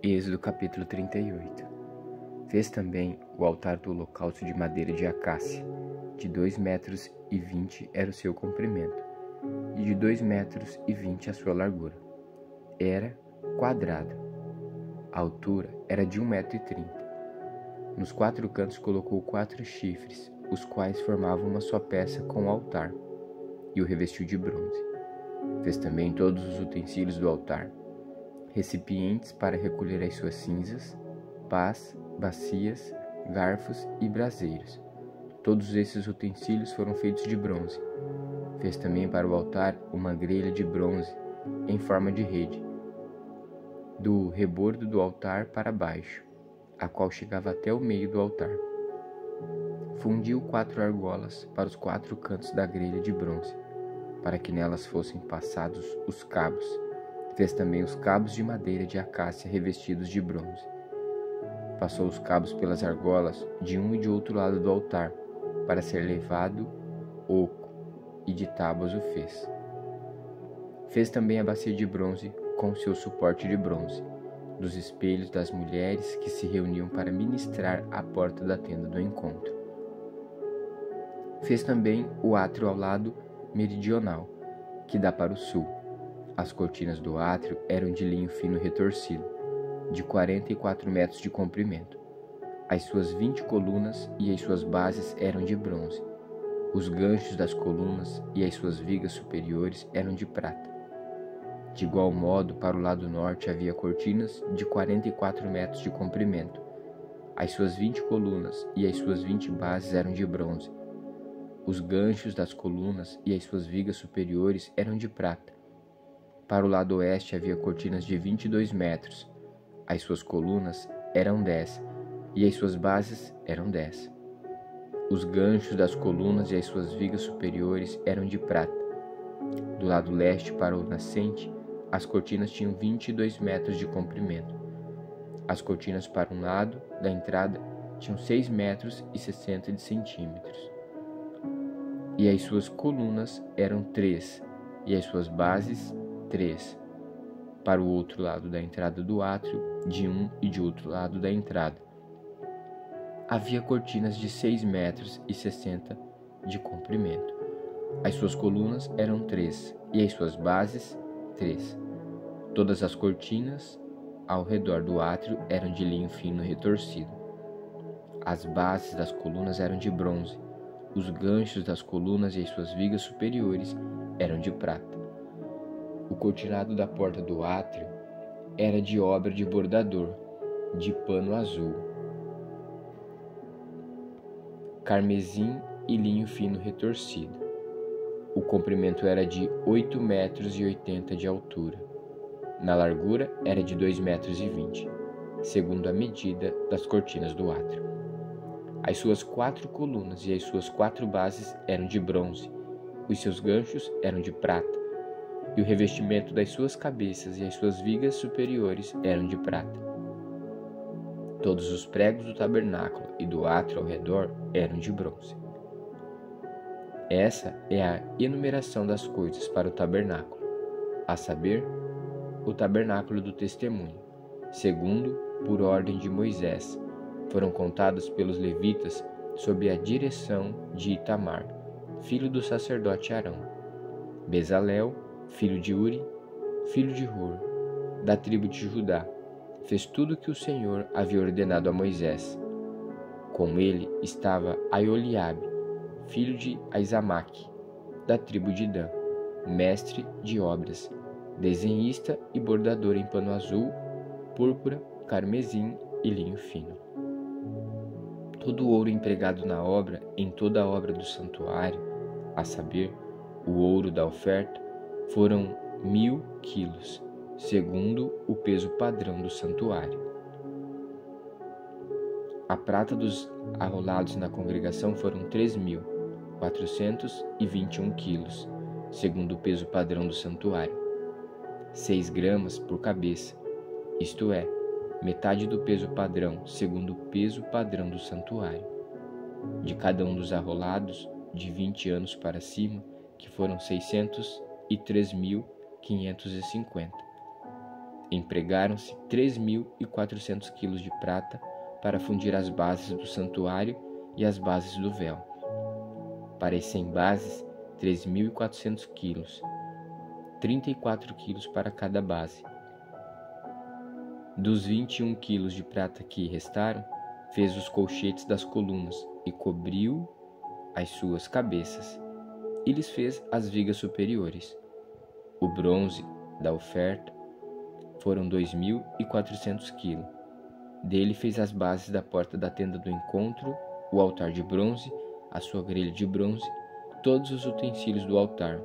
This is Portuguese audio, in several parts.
Êxodo capítulo 38. Fez também o altar do holocausto de madeira de acácia, de 2,20 metros era o seu comprimento, e de 2,20 metros a sua largura. Era quadrado. A altura era de 1,30 m. Nos 4 cantos colocou 4 chifres, os quais formavam uma só peça com o altar, e o revestiu de bronze. Fez também todos os utensílios do altar: recipientes para recolher as suas cinzas, pás, bacias, garfos e braseiros. Todos esses utensílios foram feitos de bronze. Fez também para o altar uma grelha de bronze em forma de rede, do rebordo do altar para baixo, a qual chegava até o meio do altar. Fundiu 4 argolas para os 4 cantos da grelha de bronze, para que nelas fossem passados os cabos. Fez também os cabos de madeira de acácia revestidos de bronze. Passou os cabos pelas argolas de um e de outro lado do altar, para ser levado oco, e de tábuas o fez. Fez também a bacia de bronze com seu suporte de bronze, dos espelhos das mulheres que se reuniam para ministrar à porta da tenda do encontro. Fez também o átrio ao lado meridional, que dá para o sul. As cortinas do átrio eram de linho fino retorcido, de 44 metros de comprimento. As suas 20 colunas e as suas bases eram de bronze. Os ganchos das colunas e as suas vigas superiores eram de prata. De igual modo, para o lado norte havia cortinas de 44 metros de comprimento. As suas 20 colunas e as suas 20 bases eram de bronze. Os ganchos das colunas e as suas vigas superiores eram de prata. Para o lado oeste havia cortinas de 22 metros. As suas colunas eram 10 e as suas bases eram 10. Os ganchos das colunas e as suas vigas superiores eram de prata. Do lado leste para o nascente, as cortinas tinham 22 metros de comprimento. As cortinas para um lado da entrada tinham 6 metros e 60 centímetros. E as suas colunas eram 3, e as suas bases 3. Para o outro lado da entrada do átrio, de um e de outro lado da entrada, havia cortinas de 6 metros e 60 de comprimento. As suas colunas eram 3, e as suas bases 3. Todas as cortinas ao redor do átrio eram de linho fino retorcido. As bases das colunas eram de bronze. Os ganchos das colunas e as suas vigas superiores eram de prata. O cortinado da porta do átrio era de obra de bordador, de pano azul, carmesim e linho fino retorcido. O comprimento era de 8,80 metros de altura. Na largura era de 2,20 metros, segundo a medida das cortinas do átrio. As suas 4 colunas e as suas 4 bases eram de bronze. Os seus ganchos eram de prata, e o revestimento das suas cabeças e as suas vigas superiores eram de prata. Todos os pregos do tabernáculo e do átrio ao redor eram de bronze. Essa é a enumeração das coisas para o tabernáculo, a saber, o tabernáculo do testemunho, segundo por ordem de Moisés. Foram contados pelos levitas sob a direção de Itamar, filho do sacerdote Arão. Bezalel, filho de Uri, filho de Hur, da tribo de Judá, fez tudo o que o Senhor havia ordenado a Moisés. Com ele estava Aioliabe, filho de Aizamaque, da tribo de Dan, mestre de obras, desenhista e bordador em pano azul, púrpura, carmesim e linho fino. Todo o ouro empregado na obra, em toda a obra do santuário, a saber, o ouro da oferta, foram 1.000 quilos, segundo o peso padrão do santuário. A prata dos arrolados na congregação foram 3.421 quilos, segundo o peso padrão do santuário. 6 gramas por cabeça, isto é, metade do peso padrão, segundo o peso padrão do santuário. De cada um dos arrolados, de 20 anos para cima, que foram 603.550. Empregaram-se 3.400 quilos de prata para fundir as bases do santuário e as bases do véu. Para as 100 bases, 3.400 quilos, 34 quilos para cada base. Dos 21 quilos de prata que restaram, fez os colchetes das colunas e cobriu as suas cabeças, e lhes fez as vigas superiores. O bronze da oferta foram 2.400 quilos. Dele fez as bases da porta da tenda do encontro, o altar de bronze, a sua grelha de bronze, todos os utensílios do altar,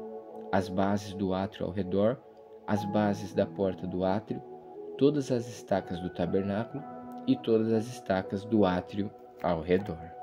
as bases do átrio ao redor, as bases da porta do átrio, todas as estacas do tabernáculo e todas as estacas do átrio ao redor.